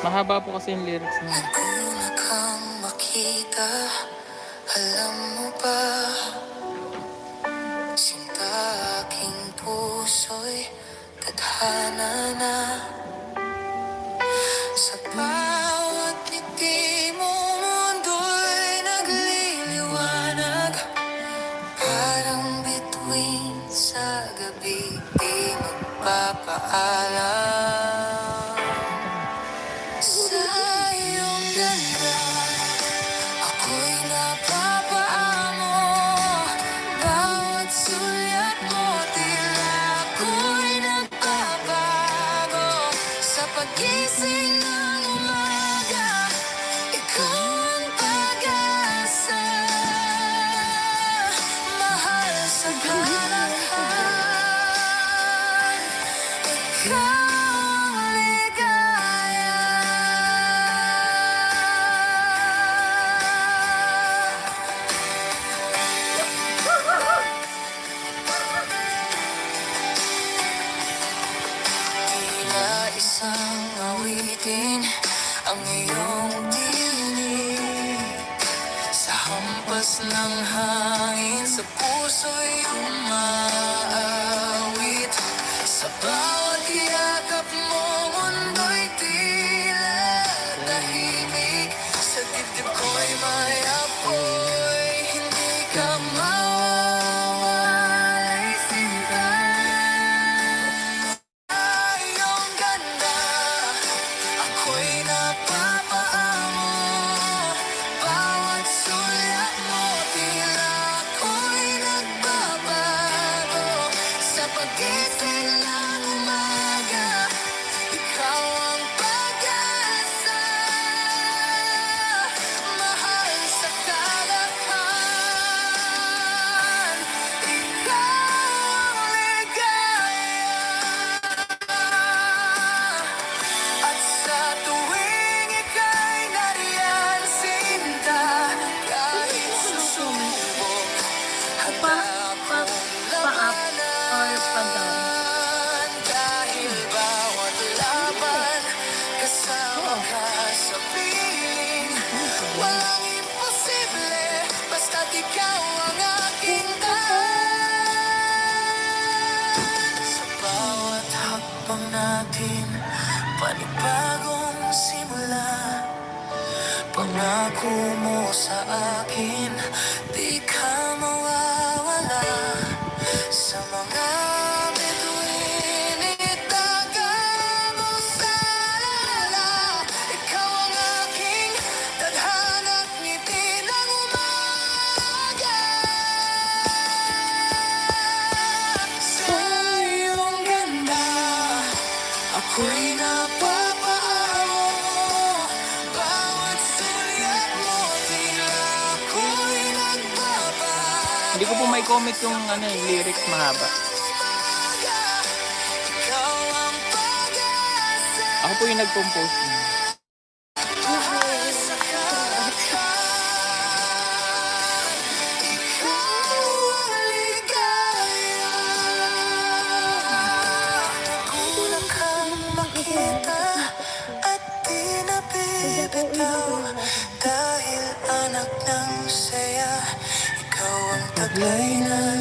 Mahaba po kasi yung lyrics niya. Una kang makita, alam mo ba, sinta aking puso'y tadhana na. Sa bawat ngiti mo, mundo'y nagliliwanag. Parang bituin sa gabi, di magpapaalam. Sa iyong ganda, ako'y napapaamo. Bawat sulyap mo, tila ako'y nagbabago. Sa pagising ng umaga, ikaw ang pag-asa. Mahal sa kalakhan, ikaw ang ligaya. Tila isang awitin ang iyong tinig. Sa hampas ng hangin, sa puso'y umaawit. Sa bawat yakap mo, mundo'y tila tahimik. Sa dibdib ko'y may apoy, hindi ka mawawalay sinta. Iyong ganda, ako'y napapaamo. Bawat sulyap mo, tila ako'y nagbabago. Sa pagising ng umaga, ikaw ang pag-asa. Mahal sa kalakhan, ikaw ang ligaya. At sa tuwing ika'y nariyan, sinta, kahit susubok, handa akong labanan. Dahil bawat laban, kasama ka sa piling. Walang imposible, basta't ikaw ang aking daan. Sa bawat hakbang natin, panibagong simula. Pangako mo sa akin, di ka mawawala. Sa mga bituin, itaga mo sa alala. Ikaw ang aking tadhana't ngiti ng umaga. Sa iyong ganda, ako'y napapaamo. Bawat sulyap mo, tila ako'y nagbabago. Hindi ko po may comment yung lyrics mahaba. Umaga, ikaw ang pag-asa. Ako po yung nag-compose niya. Mahal sa kalakhan, ikaw ang ligaya. Una kang makita at di nabibitaw. Dahil anak ng saya, ikaw ang taglay na